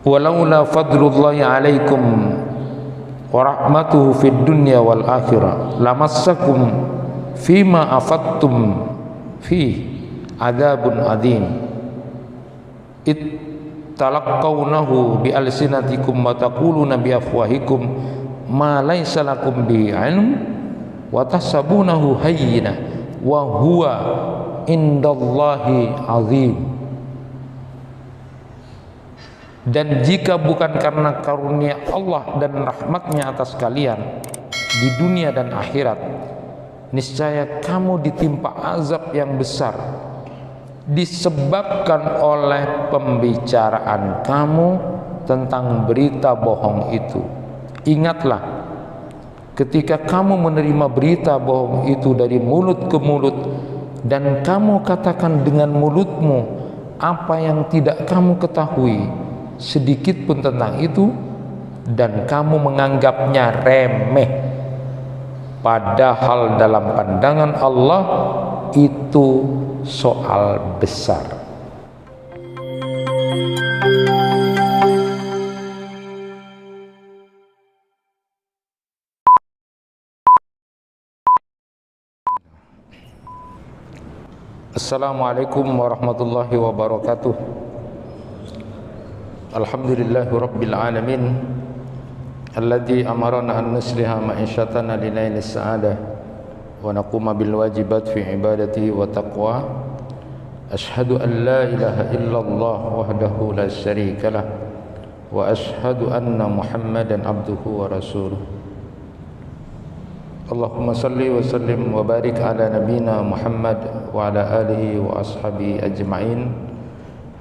walaula fadlullahi alaikum wa rahmatuhu fid dunya wal akhirah lamassakum fima afattum fi adzabun adzim it talaqqawnahu bi alsinatikum wa taquluna bi afwahikum ma laysa lakum bi ilm wa tahsabunahu hayyina wa huwa indallahi azim. Dan jika bukan karena karunia Allah dan rahmatnya atas kalian di dunia dan akhirat, niscaya kamu ditimpa azab yang besar disebabkan oleh pembicaraan kamu tentang berita bohong itu. Ingatlah, ketika kamu menerima berita bohong itu dari mulut ke mulut dan kamu katakan dengan mulutmu apa yang tidak kamu ketahui sedikit pun tentang itu, dan kamu menganggapnya remeh, padahal dalam pandangan Allah itu soal besar. Assalamualaikum warahmatullahi wabarakatuh. Alhamdulillahi rabbil alamin alladzi amarana an nusliha ma'isyatana li nailis sa'adah wa naquma bil wajibat fi ibadati wa taqwa. Ashhadu an la ilaha illallah wahdahu la syarika lah wa ashhadu anna Muhammadan abduhu wa rasuluh. Allahumma salli wa sallim wa barik ala nabina Muhammad wa ala alihi wa ashabihi ajma'in.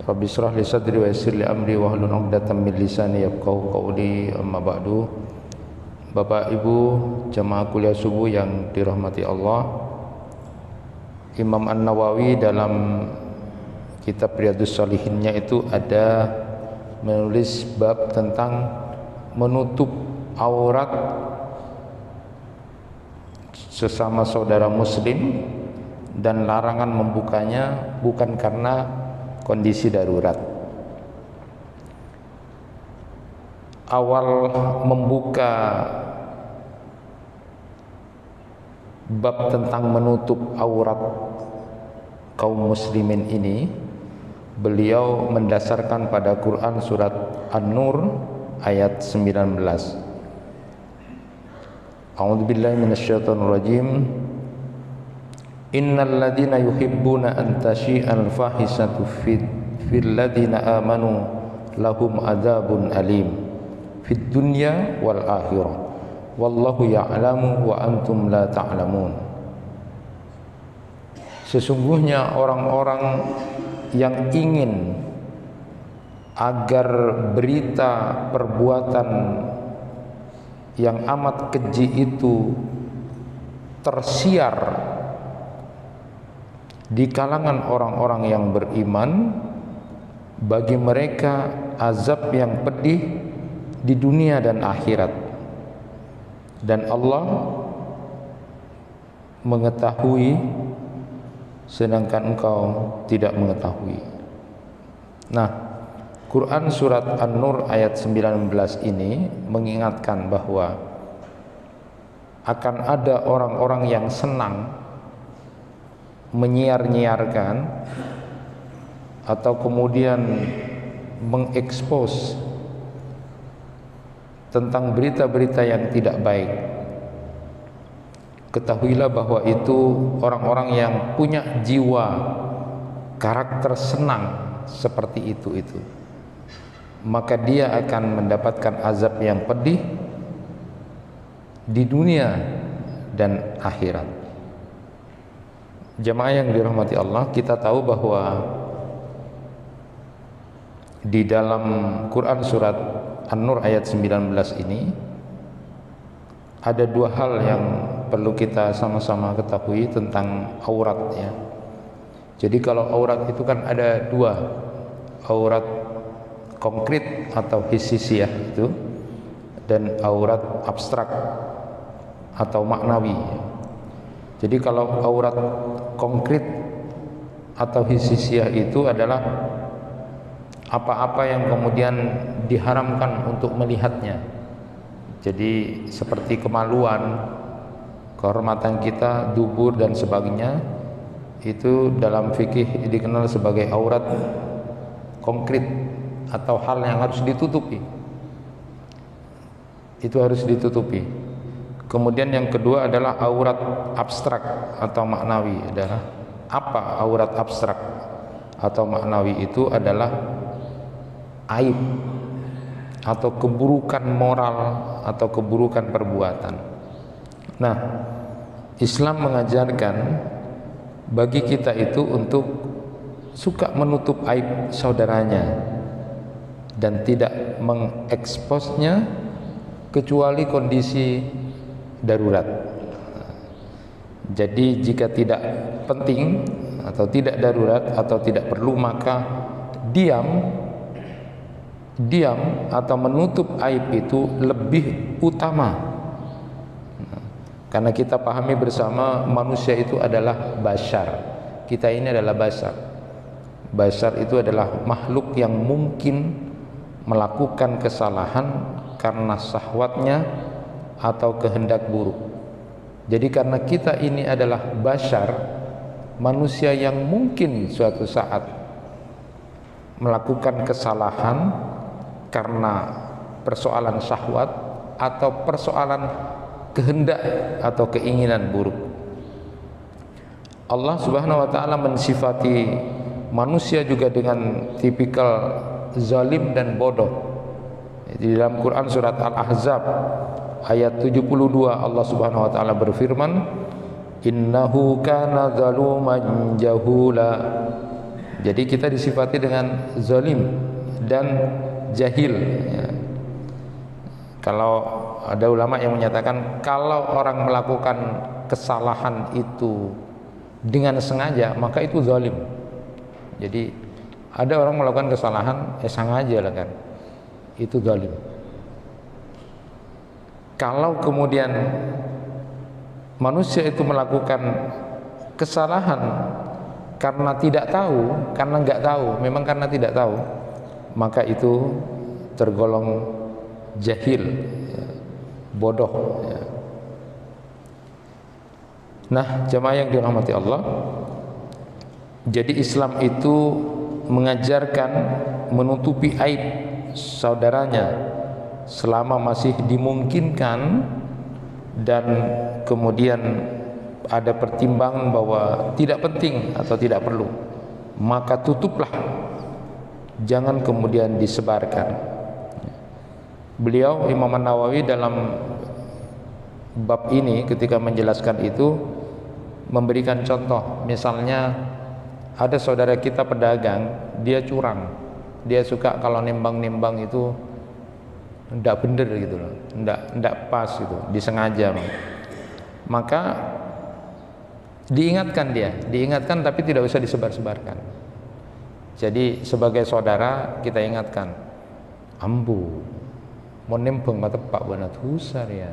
Rabbi shrah li sadri wa yassir li amri wa hlul 'uqdatam min lisani yafqahu qawli, amma ba'du. Bapak Ibu jamaah kuliah subuh yang dirahmati Allah, Imam An-Nawawi dalam kitab Riyadhus Shalihinnya itu ada menulis bab tentang menutup aurat sesama saudara muslim dan larangan membukanya bukan karena kondisi darurat. Awal membuka bab tentang menutup aurat kaum muslimin ini, beliau mendasarkan pada Quran surat An-Nur ayat 19. A'udzubillahi minasyaitonir rajim. Innal ladzina yuhibbuna an tashi'al fahisatu fil ladzina amanu lahum adzabun alim fid dunya wal akhirah wallahu ya'lamu wa antum la ta'lamun. Sesungguhnya orang-orang yang ingin agar berita perbuatan yang amat keji itu tersiar di kalangan orang-orang yang beriman, bagi mereka azab yang pedih di dunia dan akhirat, dan Allah mengetahui sedangkan engkau tidak mengetahui. Nah, Quran surat An-Nur ayat 19 ini mengingatkan bahwa akan ada orang-orang yang senang menyiar-nyiarkan atau kemudian mengekspos tentang berita-berita yang tidak baik. Ketahuilah bahwa itu orang-orang yang punya jiwa karakter senang seperti itu. Maka dia akan mendapatkan azab yang pedih di dunia dan akhirat. Jemaah yang dirahmati Allah, kita tahu bahwa di dalam Quran surat An-Nur ayat 19 ini ada dua hal yang perlu kita sama-sama ketahui tentang aurat ya. Jadi kalau aurat itu kan ada dua, aurat konkret atau hissiyah itu, dan aurat abstrak atau maknawi. Jadi kalau aurat konkret atau hissiyah itu adalah apa-apa yang kemudian diharamkan untuk melihatnya. Jadi seperti kemaluan, kehormatan kita, dubur dan sebagainya, itu dalam fikih dikenal sebagai aurat konkret atau hal yang harus ditutupi. Itu harus ditutupi. Kemudian yang kedua adalah aurat abstrak atau maknawi. Adalah apa aurat abstrak atau maknawi? Itu adalah aib atau keburukan moral atau keburukan perbuatan. Nah, Islam mengajarkan bagi kita itu untuk suka menutup aib saudaranya dan tidak mengeksposnya kecuali kondisi darurat. Jadi jika tidak penting atau tidak darurat atau tidak perlu, maka diam atau menutup aib itu lebih utama. Karena kita pahami bersama manusia itu adalah bashar. Kita ini adalah bashar. Bashar itu adalah makhluk yang mungkin melakukan kesalahan karena syahwatnya atau kehendak buruk. Jadi karena kita ini adalah bashar, manusia yang mungkin suatu saat melakukan kesalahan karena persoalan syahwat atau persoalan kehendak atau keinginan buruk. Allah Subhanahu wa taala mensifati manusia juga dengan tipikal zalim dan bodoh. Di dalam Quran surat Al-Ahzab ayat 72 Allah Subhanahu wa taala berfirman, innahu kana zaluman jahula. Jadi kita disifati dengan zalim dan jahil, ya. Kalau ada ulama yang menyatakan kalau orang melakukan kesalahan itu dengan sengaja, maka itu zalim. Jadi ada orang melakukan kesalahan sengaja lah kan, itu zalim. Kalau kemudian manusia itu melakukan kesalahan karena tidak tahu, karena nggak tahu, memang karena tidak tahu, maka itu tergolong jahil, ya, bodoh, ya. Nah, jamaah yang dirahmati Allah, jadi Islam itu mengajarkan menutupi aib saudaranya selama masih dimungkinkan dan kemudian ada pertimbangan bahwa tidak penting atau tidak perlu, maka tutuplah, jangan kemudian disebarkan. Beliau Imam An-Nawawi dalam bab ini ketika menjelaskan itu memberikan contoh. Misalnya ada saudara kita pedagang, dia curang, dia suka kalau nimbang-nimbang itu ndak bener gitu loh, ndak pas gitu, disengaja. Maka diingatkan tapi tidak usah disebar-sebarkan. Jadi sebagai saudara kita ingatkan, ambu mau nimbang mata pak banget husar ya.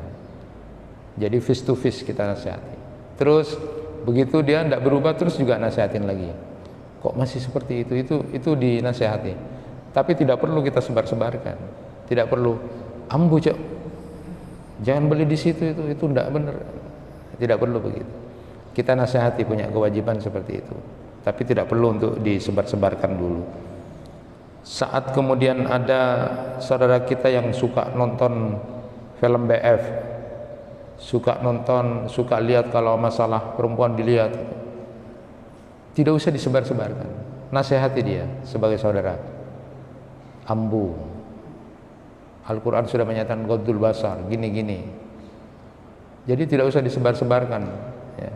Jadi face to face kita nasihati. Terus begitu dia ndak berubah, terus juga nasihatin lagi. Kok masih seperti itu dinasihati. Tapi tidak perlu kita sebar-sebarkan. Tidak perlu, ambu cok, jangan beli di situ, itu ndak benar. Tidak perlu begitu. Kita nasihati, punya kewajiban seperti itu. Tapi tidak perlu untuk disebar-sebarkan dulu. Saat kemudian ada saudara kita yang suka nonton film BF, suka lihat kalau masalah perempuan dilihat, tidak usah disebar-sebarkan. Nasihati dia sebagai saudara. Ambu, Al-Quran sudah menyatakan ghaddul basar, gini-gini. Jadi tidak usah disebar-sebarkan, ya.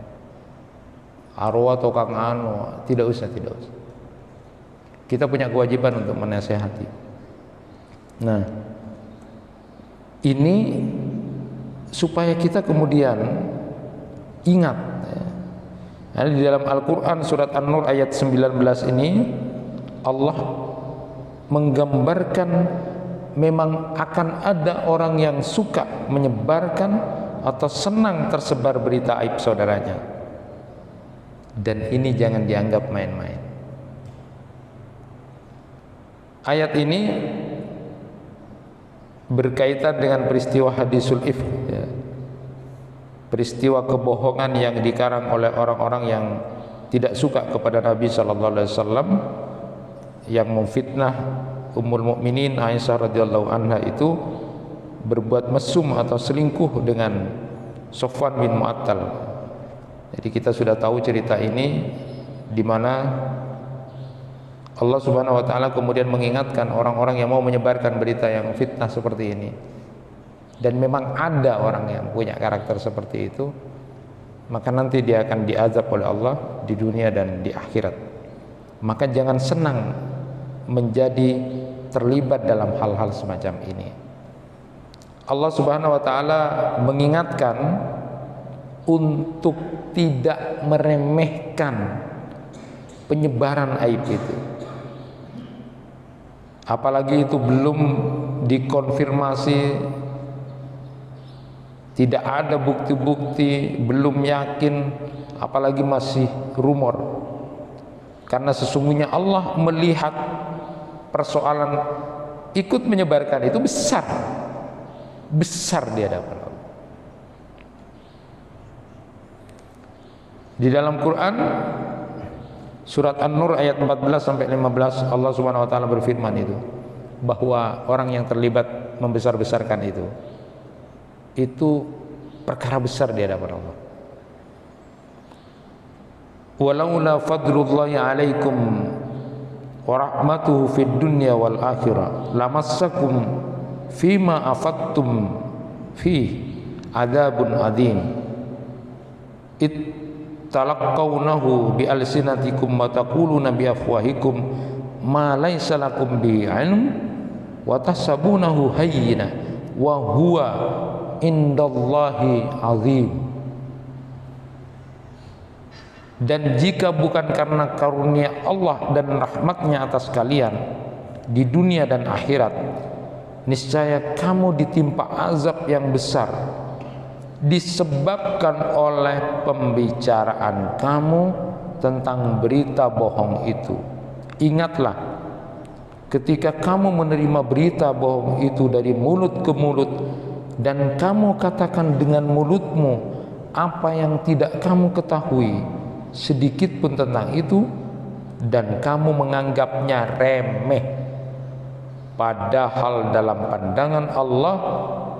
Arwah atau kang anu, tidak usah. Kita punya kewajiban untuk menasihati. Nah, ini supaya kita kemudian ingat, ya. Nah, di dalam Al-Quran surat An-Nur ayat 19 ini Allah menggambarkan memang akan ada orang yang suka menyebarkan atau senang tersebar berita aib saudaranya, dan ini jangan dianggap main-main. Ayat ini berkaitan dengan peristiwa hadisul ifk, ya. Peristiwa kebohongan yang dikarang oleh orang-orang yang tidak suka kepada Nabi sallallahu alaihi wasallam, yang memfitnah Ummul Mukminin Aisyah radhiyallahu anha itu berbuat mesum atau selingkuh dengan Sofwan bin Mu'attal. Jadi kita sudah tahu cerita ini, di mana Allah Subhanahu wa taala kemudian mengingatkan orang-orang yang mau menyebarkan berita yang fitnah seperti ini. Dan memang ada orang yang punya karakter seperti itu, maka nanti dia akan diazab oleh Allah di dunia dan di akhirat. Maka jangan senang menjadi terlibat dalam hal-hal semacam ini. Allah Subhanahu wa taala mengingatkan untuk tidak meremehkan penyebaran aib itu. Apalagi itu belum dikonfirmasi, tidak ada bukti-bukti, belum yakin, apalagi masih rumor. Karena sesungguhnya Allah melihat persoalan ikut menyebarkan itu besar di hadapan Allah. Di dalam Quran surat An-Nur ayat 14 sampai 15 Allah Subhanahu wa taala berfirman itu, bahwa orang yang terlibat membesar-besarkan itu perkara besar di hadapan Allah. Walaula fadlullahi alaikum wa rahmatuhu fid dunya wal akhirah lamassakum fima afattum fi adzabun adzim it talaqqawnahu bi alsinatikum wa taquluna bi afwahikum ma laysa lakum bi ilm wa tahsabunahu hayyina wa huwa indallahi azim. Dan jika bukan karena karunia Allah dan rahmatnya atas kalian di dunia dan akhirat, niscaya kamu ditimpa azab yang besar disebabkan oleh pembicaraan kamu tentang berita bohong itu. Ingatlah, ketika kamu menerima berita bohong itu dari mulut ke mulut, dan kamu katakan dengan mulutmu apa yang tidak kamu ketahui sedikit pun tentang itu, dan kamu menganggapnya remeh, padahal dalam pandangan Allah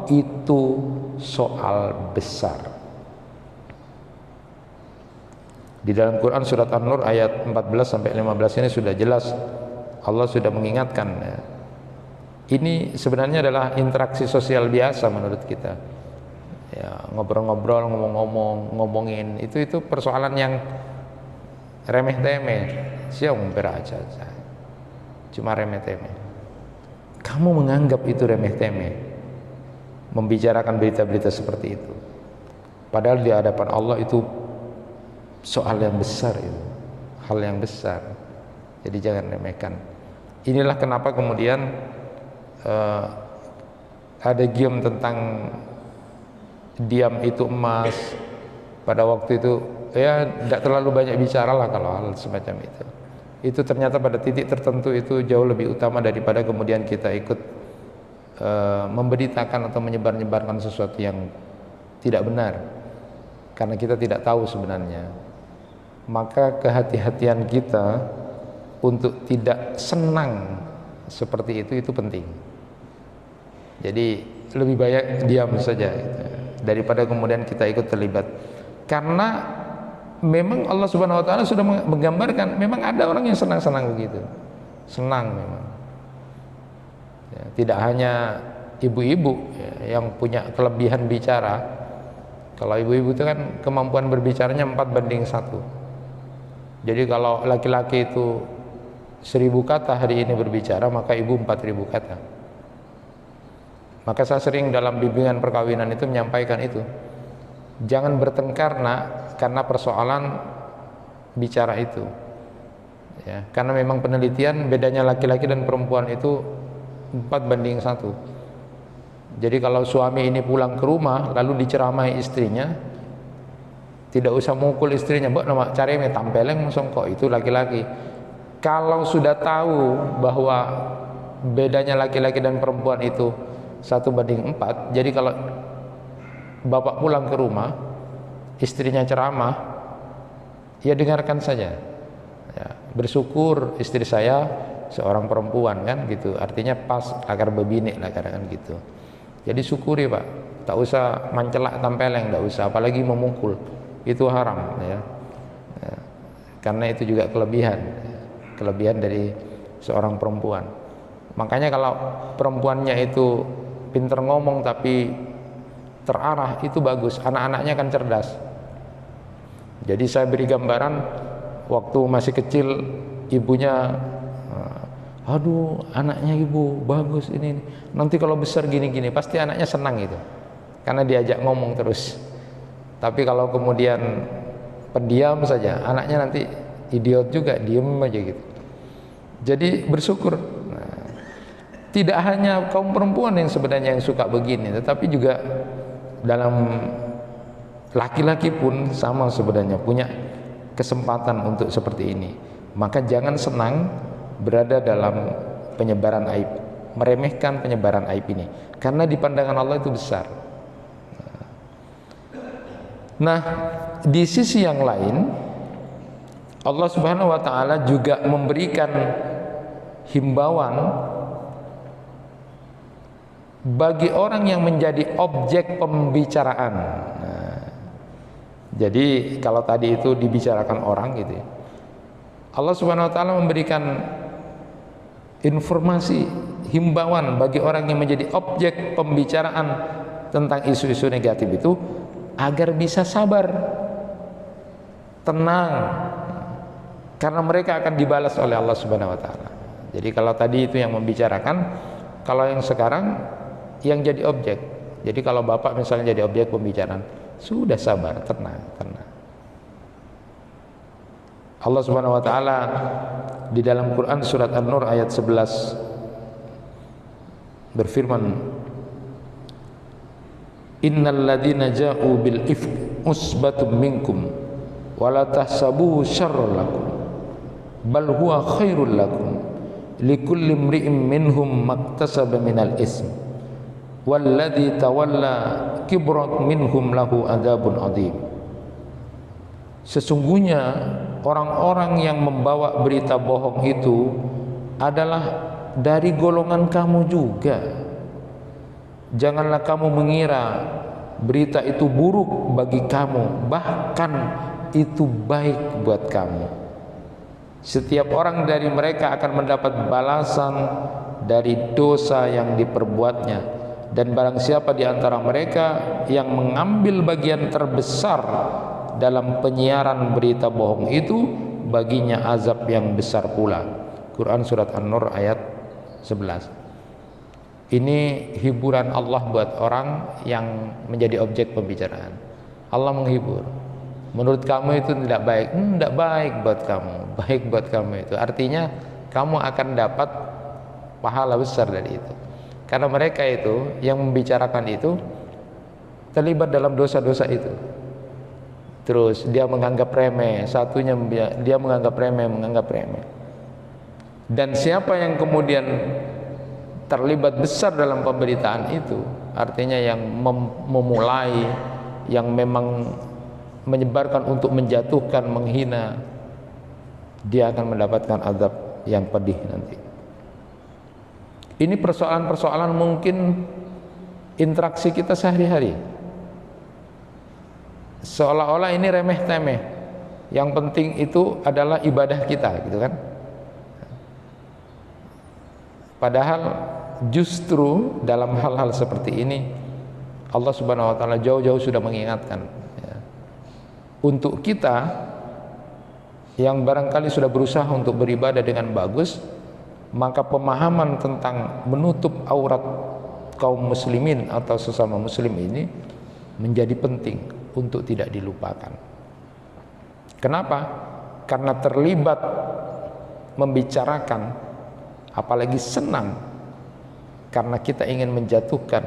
itu soal besar. Di dalam Quran surat An-Nur ayat 14 sampai 15 ini sudah jelas Allah sudah mengingatkan. Ini sebenarnya adalah interaksi sosial biasa menurut kita. Ya, ngobrol-ngobrol, ngomongin itu persoalan yang remeh-temeh. Siang beraja, cuma remeh-temeh. Kamu menganggap itu remeh-temeh, membicarakan berita-berita seperti itu, padahal di hadapan Allah itu soal yang besar, itu hal yang besar. Jadi jangan remehkan. Inilah kenapa kemudian ada gium tentang diam itu emas. Pada waktu itu ya tidak terlalu banyak bicara lah kalau hal semacam itu. Itu ternyata pada titik tertentu itu jauh lebih utama daripada kemudian kita ikut memberitakan atau menyebar-nyebarkan sesuatu yang tidak benar, karena kita tidak tahu sebenarnya. Maka kehati-hatian kita untuk tidak senang seperti itu penting. Jadi lebih baik diam saja gitu, daripada kemudian kita ikut terlibat. Karena memang Allah Subhanahu wa taala sudah menggambarkan memang ada orang yang senang-senang begitu. Senang memang. Ya, tidak hanya ibu-ibu ya, yang punya kelebihan bicara. Kalau ibu-ibu itu kan kemampuan berbicaranya 4:1. Jadi kalau laki-laki itu 1000 kata hari ini berbicara, maka ibu 4000 kata. Maka saya sering dalam bimbingan perkawinan itu menyampaikan itu. Jangan bertengkar karena persoalan bicara itu. Ya, karena memang penelitian bedanya laki-laki dan perempuan itu 4:1. Jadi kalau suami ini pulang ke rumah lalu diceramai istrinya, tidak usah mukul istrinya, mbok nama cari me tampeleng songkok, itu laki-laki. Kalau sudah tahu bahwa bedanya laki-laki dan perempuan itu 1:4. Jadi kalau bapak pulang ke rumah, istrinya ceramah, ya dengarkan saja. Ya, bersyukur istri saya seorang perempuan, kan gitu. Artinya pas agar bebinik lah kadang gitu. Jadi syukuri Pak, tak usah mancelak tampeleng, tak usah, apalagi memukul, itu haram ya. Ya, karena itu juga kelebihan dari seorang perempuan. Makanya kalau perempuannya itu pinter ngomong tapi terarah, itu bagus, anak-anaknya akan cerdas. Jadi saya beri gambaran waktu masih kecil, ibunya, aduh anaknya ibu bagus ini, nanti kalau besar gini-gini, pasti anaknya senang itu, karena diajak ngomong terus. Tapi kalau kemudian pendiam saja, anaknya nanti idiot juga, diem aja gitu. Jadi bersyukur. Nah, tidak hanya kaum perempuan yang sebenarnya yang suka begini, tetapi juga dalam laki-laki pun sama sebenarnya punya kesempatan untuk seperti ini. Maka jangan senang berada dalam penyebaran aib, meremehkan penyebaran aib ini, karena di pandangan Allah itu besar. Nah, di sisi yang lain, Allah Subhanahu wa taala juga memberikan himbauan bagi orang yang menjadi objek pembicaraan. Nah, jadi kalau tadi itu dibicarakan orang gitu ya, Allah Subhanahu wa taala memberikan informasi, himbauan bagi orang yang menjadi objek pembicaraan tentang isu-isu negatif itu, agar bisa sabar, tenang, karena mereka akan dibalas oleh Allah Subhanahu wa taala. Jadi kalau tadi itu yang membicarakan, kalau yang sekarang yang jadi objek. Jadi kalau bapak misalnya jadi objek pembicaraan, sudah sabar, tenang. Allah Subhanahu wa taala di dalam Quran surat An-Nur ayat 11 berfirman, innal ladzina ja'u bil ifk usbatum minkum wa la tahsabuhu syarran lakum bal huwa khairul lakum likulli imri'in minhum maktasaba minal ism walladzi tawalla kibrat minhum lahu adzabun adzim. Sesungguhnya orang-orang yang membawa berita bohong itu adalah dari golongan kamu juga. Janganlah kamu mengira berita itu buruk bagi kamu, bahkan itu baik buat kamu. Setiap orang dari mereka akan mendapat balasan dari dosa yang diperbuatnya, dan barang siapa di antara mereka yang mengambil bagian terbesar dalam penyiaran berita bohong itu, baginya azab yang besar pula. Quran surat An-Nur ayat 11. Ini hiburan Allah buat orang yang menjadi objek pembicaraan. Allah menghibur. Menurut kamu itu tidak baik, tidak baik buat kamu, baik buat kamu itu. Artinya kamu akan dapat pahala besar dari itu. Karena mereka itu yang membicarakan itu terlibat dalam dosa-dosa itu. Terus dia menganggap remeh, satunya dia menganggap remeh. Dan siapa yang kemudian terlibat besar dalam pemberitaan itu, artinya yang memulai, yang memang menyebarkan untuk menjatuhkan, menghina, dia akan mendapatkan azab yang pedih nanti. Ini persoalan-persoalan mungkin interaksi kita sehari-hari, seolah-olah ini remeh-temeh. Yang penting itu adalah ibadah kita, gitu kan? Padahal justru dalam hal-hal seperti ini Allah Subhanahu wa taala jauh-jauh sudah mengingatkan ya, untuk kita yang barangkali sudah berusaha untuk beribadah dengan bagus, maka pemahaman tentang menutup aurat kaum muslimin atau sesama muslim ini menjadi penting untuk tidak dilupakan. Kenapa? Karena terlibat membicarakan, apalagi senang karena kita ingin menjatuhkan,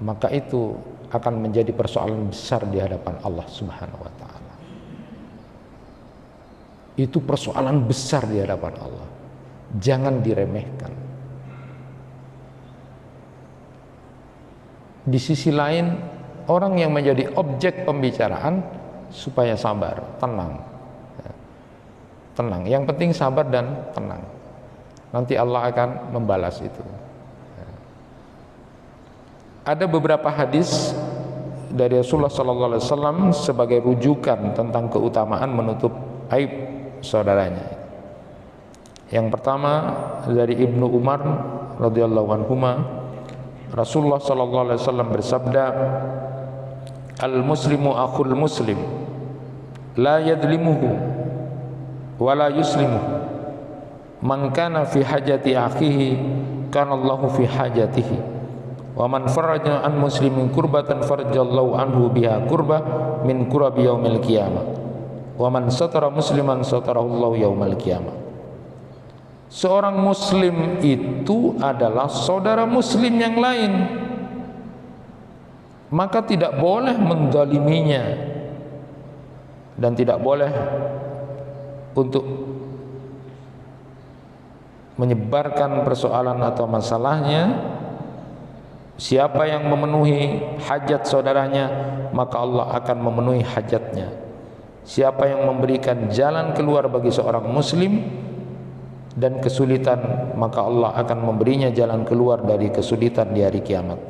maka itu akan menjadi persoalan besar di hadapan Allah Subhanahu wa taala. Itu persoalan besar di hadapan Allah. jangan diremehkan. Di sisi lain, orang yang menjadi objek pembicaraan supaya sabar, tenang. Tenang, yang penting sabar dan tenang. Nanti Allah akan membalas itu. Ada beberapa hadis dari Rasulullah SAW sebagai rujukan tentang keutamaan menutup aib saudaranya. Yang pertama dari Ibnu Umar radhiyallahu anhuma, Rasulullah SAW bersabda, "Al-muslimu akhul muslim, la yadlimuhu wa la yuslimuhu. Man kana fi hajati akhihi, kana Allahu fi hajatihi. Wa man faraja an muslimin kurbatan farajallahu anhu biha kurbah min kurabi yaumil qiyamah. Wa man satara musliman satarahullahu yaumal qiyamah." Seorang muslim itu adalah saudara muslim yang lain, maka tidak boleh menzaliminya dan tidak boleh untuk menyebarkan persoalan atau masalahnya. Siapa yang memenuhi hajat saudaranya, maka Allah akan memenuhi hajatnya. Siapa yang memberikan jalan keluar bagi seorang muslim dan kesulitan, maka Allah akan memberinya jalan keluar dari kesulitan di hari kiamat.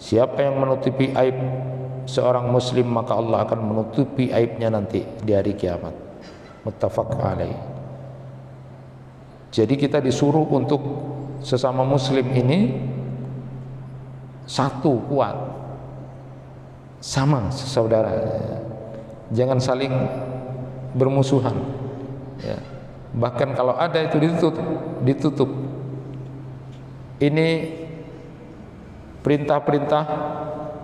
Siapa yang menutupi aib seorang muslim, maka Allah akan menutupi aibnya nanti di hari kiamat. Muttafaq alaih. Jadi kita disuruh untuk sesama muslim ini satu, kuat, sama saudara, jangan saling bermusuhan, ya. Bahkan kalau ada itu ditutup. Ini perintah-perintah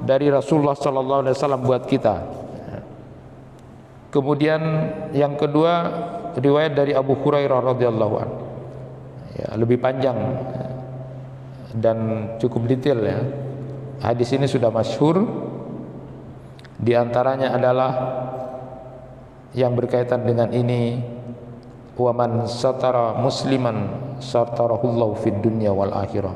dari Rasulullah SAW buat kita. Kemudian yang kedua, riwayat dari Abu Hurairah radhiyallahu anhu, ya, lebih panjang dan cukup detail, ya. Hadis ini sudah masyhur. Di antaranya adalah yang berkaitan dengan ini, wa man satara musliman satarahullahu fid dunya wal akhirah.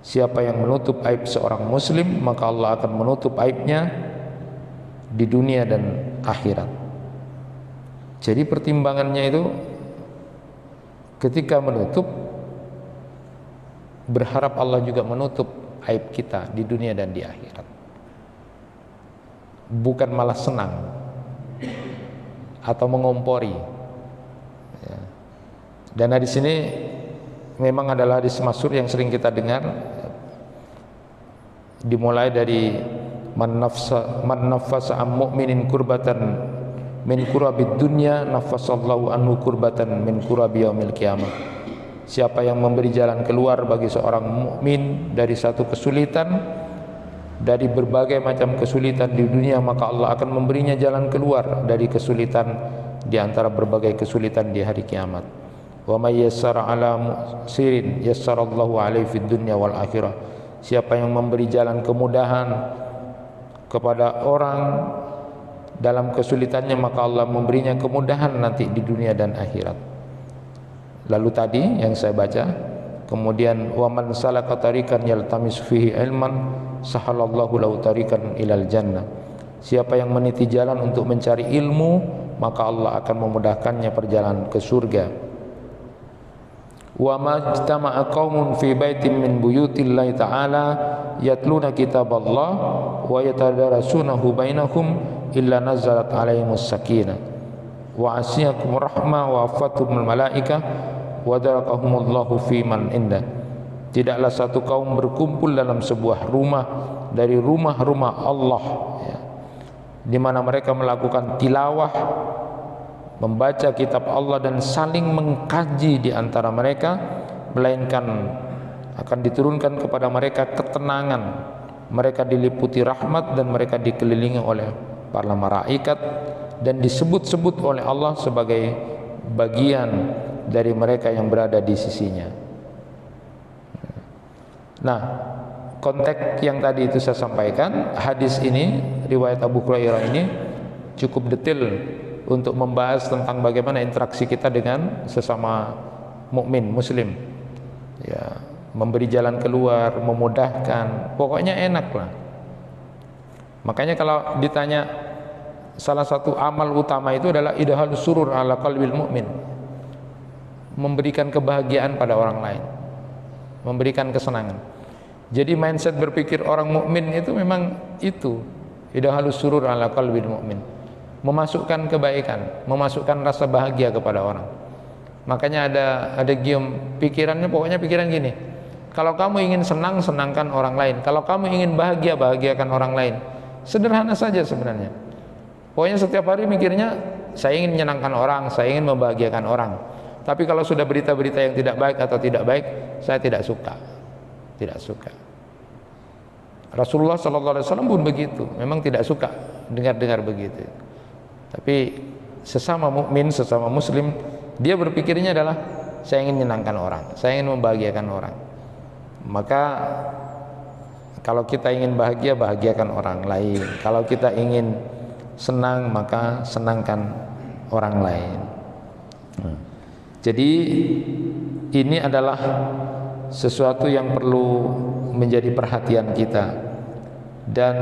Siapa yang menutup aib seorang muslim, maka Allah akan menutup aibnya di dunia dan akhirat. Jadi pertimbangannya itu ketika menutup, berharap Allah juga menutup aib kita di dunia dan di akhirat, bukan malah senang atau mengompori, ya. Dan hadis ini memang adalah hadis masyhur yang sering kita dengar, dimulai dari man nafasa am mu'minin kurbatan min kurabid dunya nafasallahu anhu kurbatan min kurabi yaumil qiyamah. Siapa yang memberi jalan keluar bagi seorang mukmin dari satu kesulitan, dari berbagai macam kesulitan di dunia, maka Allah akan memberinya jalan keluar dari kesulitan di antara berbagai kesulitan di hari kiamat. Wa may yassara ala musirin yassarallahu alaihi fid dunya wal akhirah. Siapa yang memberi jalan kemudahan kepada orang dalam kesulitannya, maka Allah memberinya kemudahan nanti di dunia dan akhirat. Lalu tadi yang saya baca, kemudian wa man salaka tariqan yaltamis fihi ilman sahalallahu lahu tariqan ilal jannah. Siapa yang meniti jalan untuk mencari ilmu, maka Allah akan memudahkannya perjalanan ke surga. Wa majtama'a qaumun fi baitin min buyutillahi ta'ala yatluna kitaballah wa yatadarasunahu bainahum illa nazalat alaihimus sakinah wa asyakum rahmah wa afatumul malaikah wa darakahumullahu fi man indah. Tidaklah satu kaum berkumpul dalam sebuah rumah dari rumah-rumah Allah, ya, di mana mereka melakukan tilawah, membaca kitab Allah dan saling mengkaji di antara mereka, melainkan akan diturunkan kepada mereka ketenangan. Mereka diliputi rahmat dan mereka dikelilingi oleh para malaikat dan disebut-sebut oleh Allah sebagai bagian dari mereka yang berada di sisinya. Nah, konteks yang tadi itu saya sampaikan, hadis ini, riwayat Abu Hurairah ini cukup detail untuk membahas tentang bagaimana interaksi kita dengan sesama mukmin muslim, ya, memberi jalan keluar, memudahkan, pokoknya enak lah. Makanya kalau ditanya salah satu amal utama itu adalah idhalus surur ala qalbil mu'min, memberikan kebahagiaan pada orang lain, memberikan kesenangan. Jadi mindset berpikir orang mukmin itu memang itu, idhalus surur ala qalbil mu'min, memasukkan kebaikan, memasukkan rasa bahagia kepada orang. Makanya ada gium pikirannya, pokoknya pikiran gini, kalau kamu ingin senang, senangkan orang lain. Kalau kamu ingin bahagia, bahagiakan orang lain. Sederhana saja sebenarnya. Pokoknya setiap hari mikirnya, saya ingin menyenangkan orang, saya ingin membahagiakan orang. Tapi kalau sudah berita-berita yang tidak baik atau tidak baik, saya tidak suka. Tidak suka. Rasulullah SAW pun begitu, memang tidak suka dengar-dengar begitu. Tapi sesama mukmin, sesama muslim, dia berpikirnya adalah saya ingin menyenangkan orang, saya ingin membahagiakan orang. Maka kalau kita ingin bahagia, bahagiakan orang lain. Kalau kita ingin senang, maka senangkan orang lain. Jadi ini adalah sesuatu yang perlu menjadi perhatian kita. Dan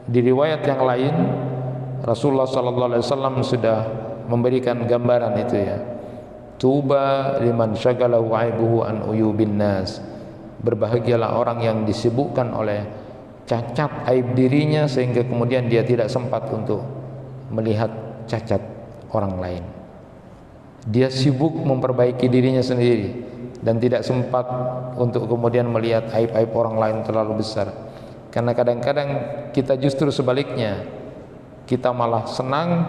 di riwayat yang lain Rasulullah SAW sudah memberikan gambaran itu, ya. Tuba liman syagalahu aibuhu an uyubin nas. Berbahagialah orang yang disibukkan oleh cacat aib dirinya sehingga kemudian dia tidak sempat untuk melihat cacat orang lain. Dia sibuk memperbaiki dirinya sendiri dan tidak sempat untuk kemudian melihat aib-aib orang lain terlalu besar. Karena kadang-kadang kita justru sebaliknya, kita malah senang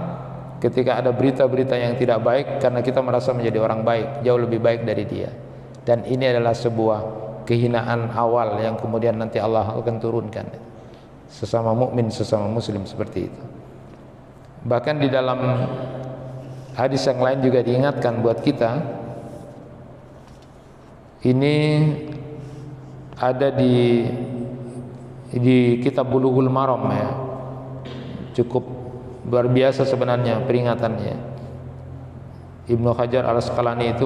ketika ada berita-berita yang tidak baik karena kita merasa menjadi orang baik, jauh lebih baik dari dia. Dan ini adalah sebuah kehinaan awal yang kemudian nanti Allah akan turunkan. Sesama mukmin, sesama muslim seperti itu. Bahkan di dalam hadis yang lain juga diingatkan buat kita, ini ada di kitab Bulughul Maram, ya. Cukup luar biasa sebenarnya peringatannya. Ibnu Hajar Al-Asqalani itu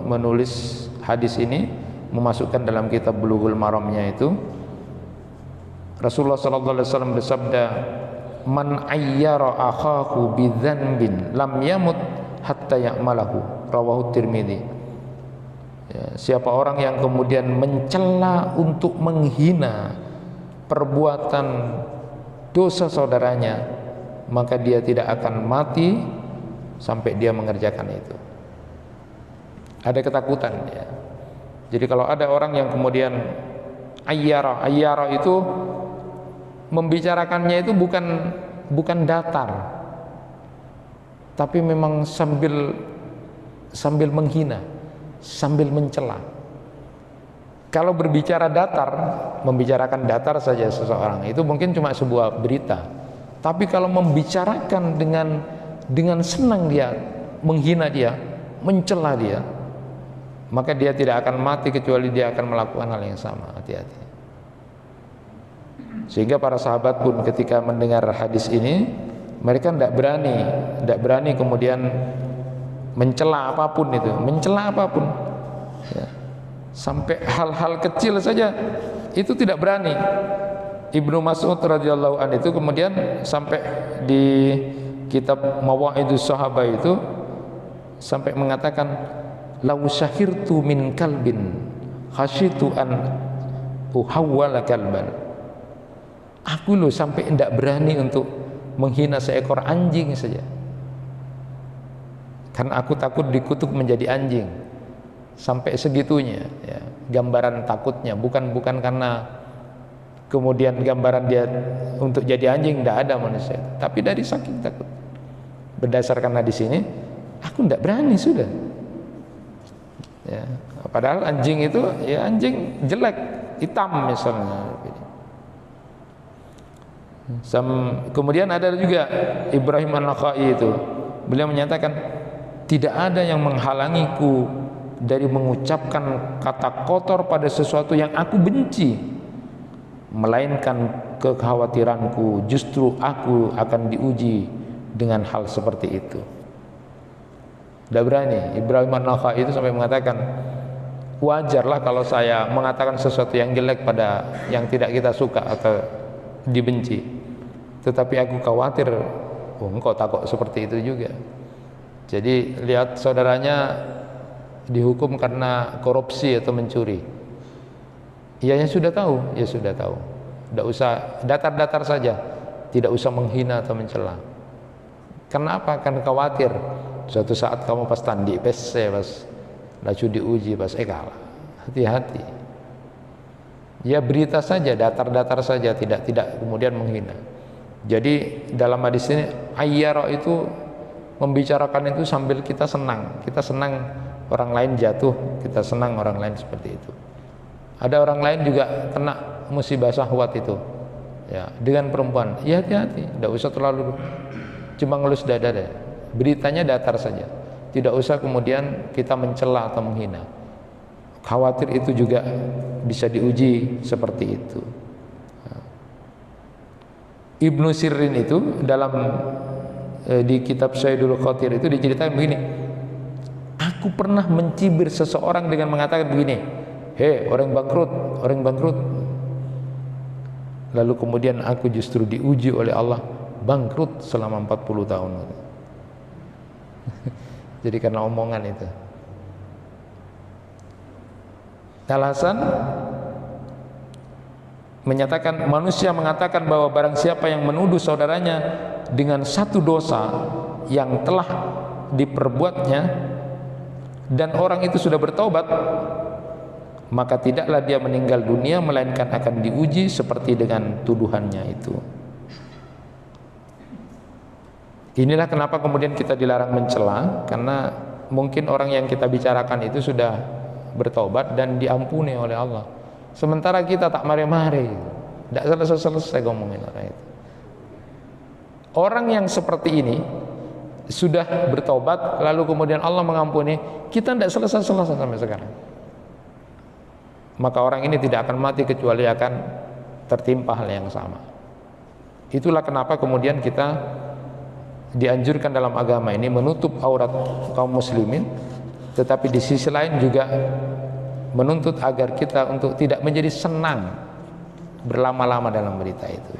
menulis hadis ini, memasukkan dalam kitab Bulughul Maramnya itu. Rasulullah SAW bersabda, man ayyara akhahu bidzanbin lam yamut hatta ya'malahu, rawahu Tirmidzi. Ya, siapa orang yang kemudian mencela untuk menghina perbuatan dosa saudaranya, maka dia tidak akan mati sampai dia mengerjakan itu. Ada ketakutan, ya. Jadi kalau ada orang yang kemudian ayyara itu membicarakannya itu bukan datar, tapi memang sambil menghina, sambil mencela. Kalau berbicara datar, membicarakan datar saja seseorang, itu mungkin cuma sebuah berita. Tapi kalau membicarakan dengan senang dia, menghina dia, mencela dia, maka dia tidak akan mati kecuali dia akan melakukan hal yang sama. Hati-hati. Sehingga para sahabat pun ketika mendengar hadis ini, mereka tidak berani kemudian mencela apapun itu, ya. Sampai hal-hal kecil saja itu tidak berani. Ibnu Mas'ud radhiyallahu anhu itu kemudian sampai di kitab Mawa'idus Sahabah itu sampai mengatakan, lau syahirtu min kalbin khasyitu an uhawwala kalban. Aku loh sampai tidak berani untuk menghina seekor anjing saja, karena aku takut dikutuk menjadi anjing. Sampai segitunya, ya, gambaran takutnya bukan karena kemudian gambaran dia untuk jadi anjing, tidak ada manusia, tapi dari saking takut. Berdasarkan hadis ini, aku tidak berani sudah. Ya, padahal anjing itu ya anjing jelek, hitam misalnya. Kemudian ada juga Ibrahim An-Nakhai itu, beliau menyatakan, tidak ada yang menghalangiku dari mengucapkan kata kotor pada sesuatu yang aku benci, melainkan kekhawatiranku justru aku akan diuji dengan hal seperti itu. Tidak berani. Ibrahim An-Nakha'i itu sampai mengatakan, wajarlah kalau saya mengatakan sesuatu yang jelek pada yang tidak kita suka atau dibenci, tetapi aku khawatir engkau takut seperti itu juga. Jadi lihat saudaranya dihukum karena korupsi atau mencuri, ia sudah tahu, ya sudah tahu, tidak usah datar-datar saja, tidak usah menghina atau mencela. Kenapa? Kan khawatir suatu saat kamu pas tandi PC, pas laju diuji, pas kalah. Hati-hati. Ya berita saja, datar-datar saja, tidak kemudian menghina. Jadi dalam hadis ini ayyara itu membicarakan itu sambil kita senang orang lain jatuh, kita senang orang lain seperti itu. Ada orang lain juga kena musibah syahwat itu, ya, dengan perempuan, ya hati-hati, tidak usah terlalu cuma ngelus dada deh. Beritanya datar saja, tidak usah kemudian kita mencela atau menghina. Khawatir itu juga bisa diuji seperti itu. Ibnu Sirin itu dalam di kitab Sayyidul Khatir itu diceritakan begini, aku pernah mencibir seseorang dengan mengatakan begini, hei orang bangkrut. Lalu kemudian aku justru diuji oleh Allah bangkrut selama 40 tahun. Jadi karena omongan itu. Alasan menyatakan, manusia mengatakan bahwa barang siapa yang menuduh saudaranya dengan satu dosa yang telah diperbuatnya dan orang itu sudah bertaubat, maka tidaklah dia meninggal dunia melainkan akan diuji seperti dengan tuduhannya itu. Inilah kenapa kemudian kita dilarang mencela, karena mungkin orang yang kita bicarakan itu sudah bertaubat dan diampuni oleh Allah, sementara kita tak mare-mare, tidak selesai ngomongin orang itu. Orang yang seperti ini sudah bertaubat lalu kemudian Allah mengampuni, kita tidak selesai sampai sekarang. Maka orang ini tidak akan mati kecuali akan tertimpa hal yang sama. Itulah kenapa kemudian kita dianjurkan dalam agama ini menutup aurat kaum muslimin, tetapi di sisi lain juga menuntut agar kita untuk tidak menjadi senang berlama-lama dalam berita itu.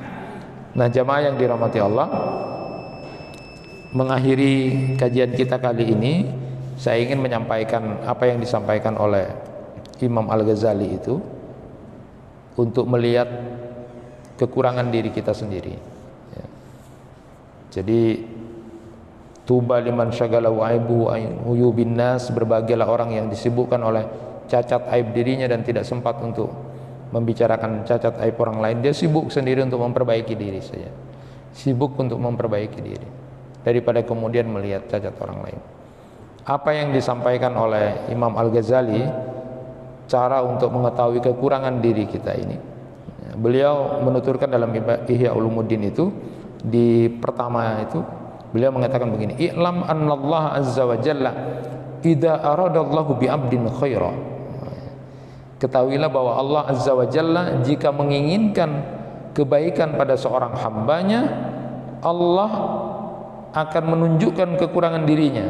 Nah, jamaah yang dirahmati Allah, mengakhiri kajian kita kali ini saya ingin menyampaikan apa yang disampaikan oleh Imam Al-Ghazali itu, untuk melihat kekurangan diri kita sendiri, ya. Jadi tuba liman syagala wa aibu uyubin nas, berbahagialah orang yang disibukkan oleh cacat aib dirinya dan tidak sempat untuk membicarakan cacat aib orang lain. Dia sibuk sendiri untuk memperbaiki diri saja, sibuk untuk memperbaiki diri daripada kemudian melihat cacat orang lain. Apa yang disampaikan oleh Imam Al-Ghazali, cara untuk mengetahui kekurangan diri kita ini, beliau menuturkan dalam Ihya Ulumuddin itu, di pertama itu beliau mengatakan begini, i'lam annallaha azza wa jalla idza aradallahu bi 'abdin khaira. Ketahuilah bahwa Allah azza wa jalla jika menginginkan kebaikan pada seorang hambanya, Allah akan menunjukkan kekurangan dirinya,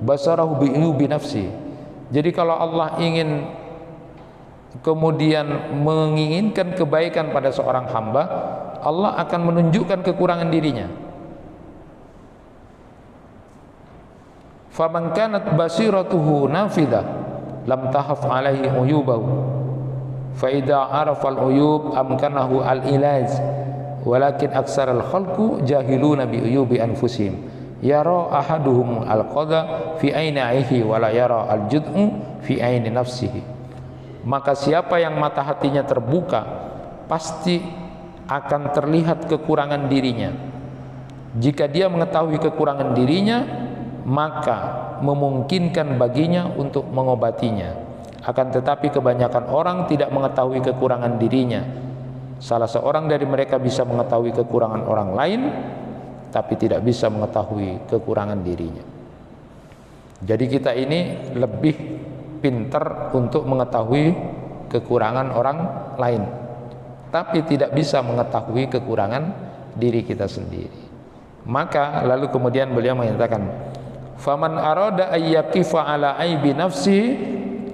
basarahu bi nafsi. Jadi kalau Allah ingin kemudian menginginkan kebaikan pada seorang hamba, Allah akan menunjukkan kekurangan dirinya. Faman kanat basiratuhu nafidah lam tahaf alaihi uyubahu fa idza arafa al-uyub amkanahu al-ilaj walakin aksarul khalqu jahiluna bi uyubi anfusihim yara ahaduhum al-qada fi ainihi wa la yara al-jud'u fi aini nafsihi. Maka siapa yang mata hatinya terbuka pasti akan terlihat kekurangan dirinya. Jika dia mengetahui kekurangan dirinya, maka memungkinkan baginya untuk mengobatinya. Akan tetapi kebanyakan orang tidak mengetahui kekurangan dirinya. Salah seorang dari mereka bisa mengetahui kekurangan orang lain, tapi tidak bisa mengetahui kekurangan dirinya. Jadi kita ini lebih pintar untuk mengetahui kekurangan orang lain, tapi tidak bisa mengetahui kekurangan diri kita sendiri. Maka lalu kemudian beliau menyatakan, Faman arada ayyaqifa ala aibi nafsihi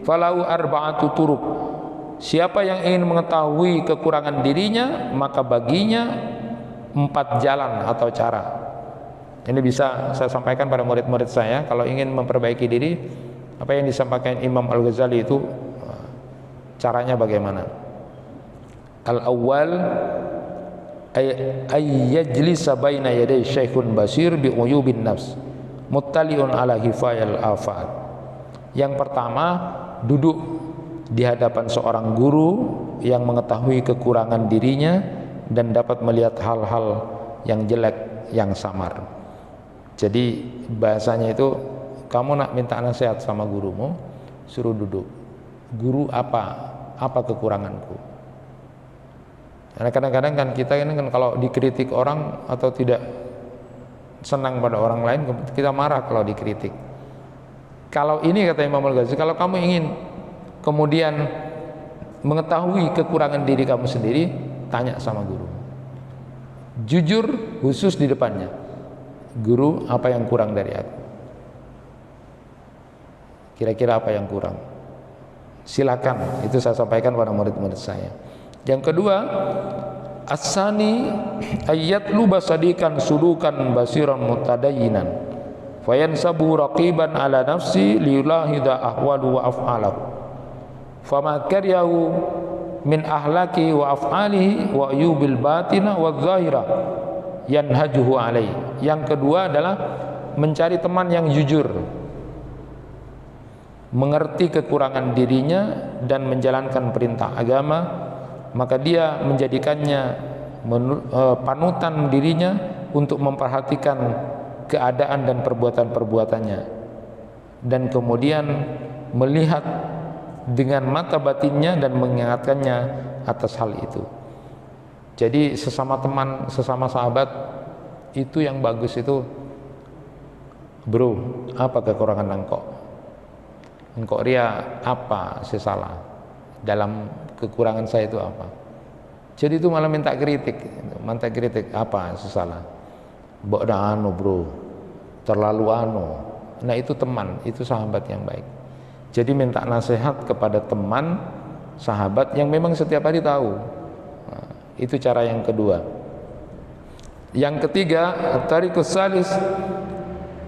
falau arba'atu turuq. Siapa yang ingin mengetahui kekurangan dirinya, maka baginya 4 jalan atau cara. Ini bisa saya sampaikan pada murid-murid saya kalau ingin memperbaiki diri. Apa yang disampaikan Imam Al-Ghazali itu caranya bagaimana? Al-awwal ay yajlisa baina yaday syekhun basir bi uyubin nafs muttali'un ala hifayal afat. Yang pertama, duduk di hadapan seorang guru yang mengetahui kekurangan dirinya dan dapat melihat hal-hal yang jelek, yang samar. Jadi bahasanya itu, kamu nak minta nasihat sama gurumu, suruh duduk. Guru apa kekuranganku? Karena kadang-kadang kan kita ini kan kalau dikritik orang atau tidak senang pada orang lain, kita marah kalau dikritik. Kalau ini kata Imam Al-Ghazali, kalau kamu ingin kemudian mengetahui kekurangan diri kamu sendiri, tanya sama guru. Jujur, khusus di depannya. Guru, apa yang kurang dari aku? Kira-kira apa yang kurang? Silakan, itu saya sampaikan pada murid-murid saya. Yang kedua, as-sani ayatlu basadikan sulukan basiran mutadayyinan fayansabu raqiban ala nafsi liyulahida ahwalu wa af'alahu fama karyahu min ahlaki wa af'alihi wa ayubil batina wa zahira yanhajuhu alaih. Yang kedua adalah mencari teman yang jujur, mengerti kekurangan dirinya dan menjalankan perintah agama, maka dia menjadikannya panutan dirinya untuk memperhatikan keadaan dan perbuatan-perbuatannya, dan kemudian melihat dengan mata batinnya dan mengingatkannya atas hal itu. Jadi sesama teman, sesama sahabat itu yang bagus itu, bro, apa kekurangan engkau? Engkau ria, apa saya salah? Dalam kekurangan saya itu apa? Jadi itu malah minta kritik, apa saya salah? Mbok dah anu bro, terlalu anu. Nah itu teman, itu sahabat yang baik. Jadi minta nasihat kepada teman, sahabat yang memang setiap hari tahu. Nah, itu cara yang kedua. Yang ketiga, at-tariqus salis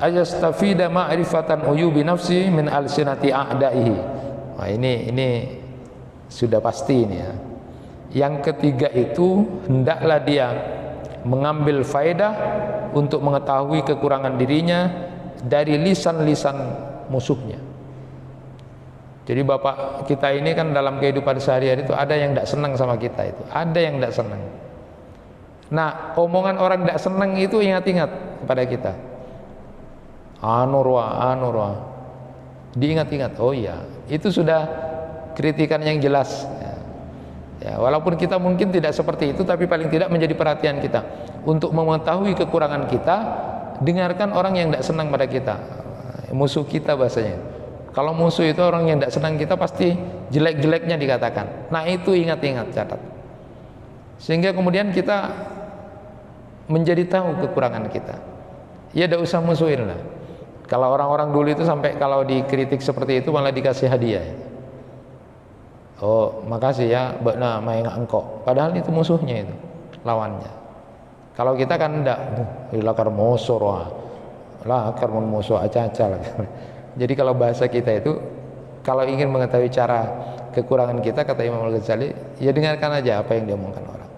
ayastafida ma'rifatan uyubi nafsi min alsinati a'daihi. Nah, ini sudah pasti ini ya. Yang ketiga itu, hendaklah dia mengambil faedah untuk mengetahui kekurangan dirinya dari lisan-lisan musuhnya. Jadi bapak kita ini kan dalam kehidupan sehari-hari itu ada yang tidak senang sama kita, itu ada yang tidak senang. Nah, omongan orang tidak senang itu ingat-ingat kepada kita. Anu roa, diingat-ingat. Oh iya, itu sudah kritikan yang jelas. Ya, walaupun kita mungkin tidak seperti itu, tapi paling tidak menjadi perhatian kita untuk mengetahui kekurangan kita. Dengarkan orang yang tidak senang pada kita, musuh kita bahasanya. Kalau musuh itu orang yang tidak senang kita, pasti jelek-jeleknya dikatakan. Nah itu ingat-ingat, catat, sehingga kemudian kita menjadi tahu kekurangan kita. Ya tidak usah musuhin lah. Kalau orang-orang dulu itu sampai kalau dikritik seperti itu malah dikasih hadiah. Oh makasih ya mbak na main engkau, padahal itu musuhnya, itu lawannya. Kalau kita kan enggak, lakar musuh lah, karmun musuh aca-aca lah. Jadi kalau bahasa kita itu, kalau ingin mengetahui cara kekurangan kita, kata Imam Al-Ghazali, ya dengarkan aja apa yang diomongkan orang.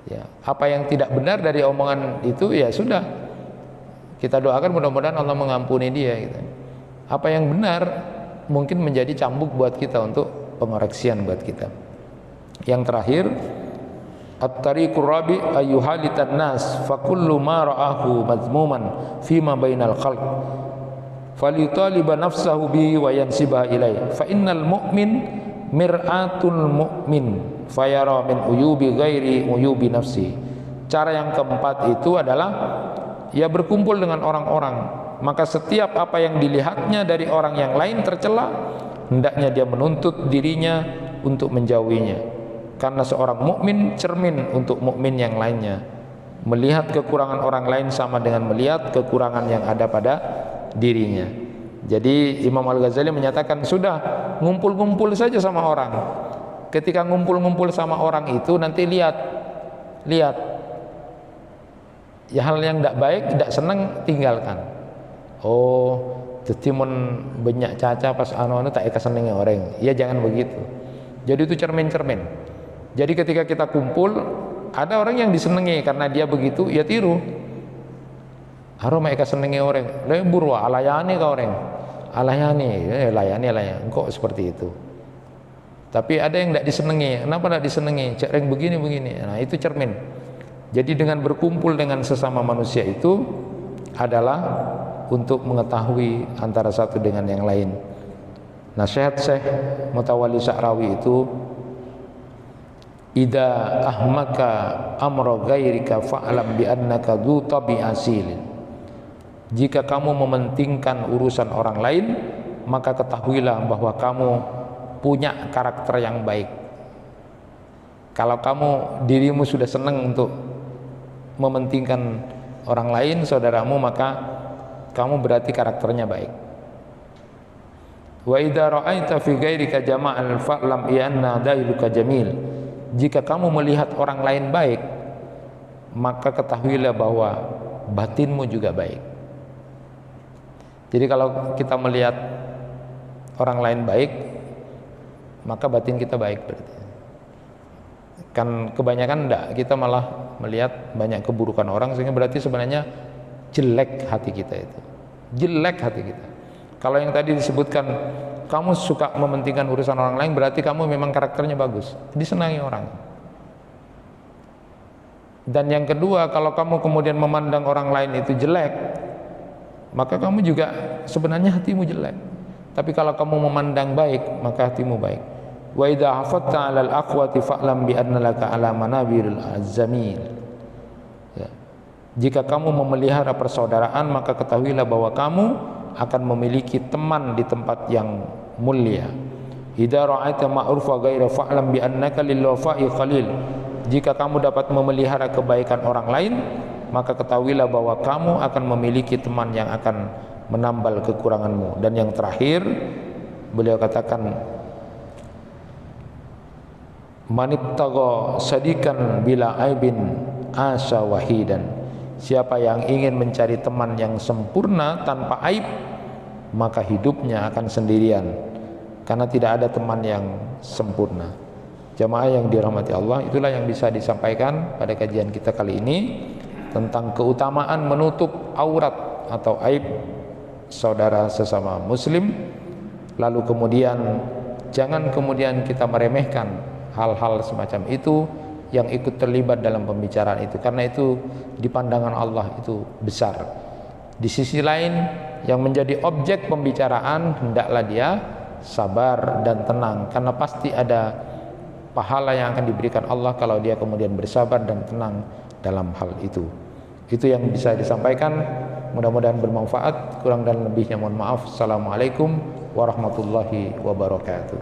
Ya, apa yang tidak benar dari omongan itu ya sudah, kita doakan mudah-mudahan Allah mengampuni dia gitu. Apa yang benar mungkin menjadi cambuk buat kita untuk pengoreksian buat kita. Yang terakhir, at-tariqur rabi ayyuhalitan nas fa kullu ma ra'ahu mazmuman fi ma bainal khalq falyutaliba nafsahu bihi wa yansibha ilaihi fa innal mu'min mir'atul mu'min fayara min uyubi ghairi uyubi nafsi. Cara yang keempat itu adalah ia berkumpul dengan orang-orang, maka setiap apa yang dilihatnya dari orang yang lain tercela, hendaknya dia menuntut dirinya untuk menjauhinya, karena seorang mukmin cermin untuk mukmin yang lainnya. Melihat kekurangan orang lain sama dengan melihat kekurangan yang ada pada dirinya. Jadi Imam Al-Ghazali menyatakan sudah ngumpul-ngumpul saja sama orang. Ketika ngumpul-ngumpul sama orang itu nanti lihat ya hal yang tidak baik, tidak senang, tinggalkan. Oh, tetimun banyak caca pas anu tak eka senengnya orang. Ya jangan begitu. Jadi itu cermin-cermin. Jadi ketika kita kumpul, ada orang yang disenangi karena dia begitu, ya tiru. Aroma eka senengnya orang. Lebur wah alayani ka orang. Alayani, layani. Kok seperti itu. Tapi ada yang tidak disenangi. Kenapa tidak disenangi? Cereng begini. Nah, itu cermin. Jadi dengan berkumpul dengan sesama manusia itu adalah untuk mengetahui antara satu dengan yang lain. Nasihat Syekh Mutawalli Sya'rawi itu, idza ahmaka amra ghairika fa'lam bi annaka dzu tabi'asil. Jika kamu mementingkan urusan orang lain, maka ketahuilah bahwa kamu punya karakter yang baik. Kalau kamu dirimu sudah senang untuk mementingkan orang lain, saudaramu, maka kamu berarti karakternya baik. Wa idza ra'aita fi ghairika jama'al fa'lam anna dailuka jamil. Jika kamu melihat orang lain baik, maka ketahuilah bahwa batinmu juga baik. Jadi kalau kita melihat orang lain baik, maka batin kita baik berarti. Kan kebanyakan enggak, kita malah melihat banyak keburukan orang, sehingga berarti sebenarnya jelek hati kita itu. Jelek hati kita. Kalau yang tadi disebutkan kamu suka mementingkan urusan orang lain, berarti kamu memang karakternya bagus, disenangi orang. Dan yang kedua, kalau kamu kemudian memandang orang lain itu jelek, maka kamu juga sebenarnya hatimu jelek. Tapi kalau kamu memandang baik, maka hatimu baik. Wa idza hafatta 'alal akhwati fa'lam bi anna laka 'ala manabiril azamil. Ya. Jika kamu memelihara persaudaraan, maka ketahuilah bahwa kamu akan memiliki teman di tempat yang mulia. Idza ra'aita ma'rufa ghaira fa'lam bi annaka lil wafa'i qalil. Jika kamu dapat memelihara kebaikan orang lain, maka ketahuilah bahwa kamu akan memiliki teman yang akan menambal kekuranganmu. Dan yang terakhir, beliau katakan, manibtagha sadikan bila aibin asa wahidan. Siapa yang ingin mencari teman yang sempurna tanpa aib, maka hidupnya akan sendirian, karena tidak ada teman yang sempurna. Jamaah yang dirahmati Allah, itulah yang bisa disampaikan pada kajian kita kali ini tentang keutamaan menutup aurat atau aib saudara sesama muslim. Lalu kemudian jangan kemudian kita meremehkan hal-hal semacam itu yang ikut terlibat dalam pembicaraan itu, karena itu di pandangan Allah itu besar. Di sisi lain, yang menjadi objek pembicaraan hendaklah dia sabar dan tenang, karena pasti ada pahala yang akan diberikan Allah kalau dia kemudian bersabar dan tenang dalam hal itu. Itu yang bisa disampaikan, mudah-mudahan bermanfaat. Kurang dan lebihnya mohon maaf. Assalamualaikum warahmatullahi wabarakatuh.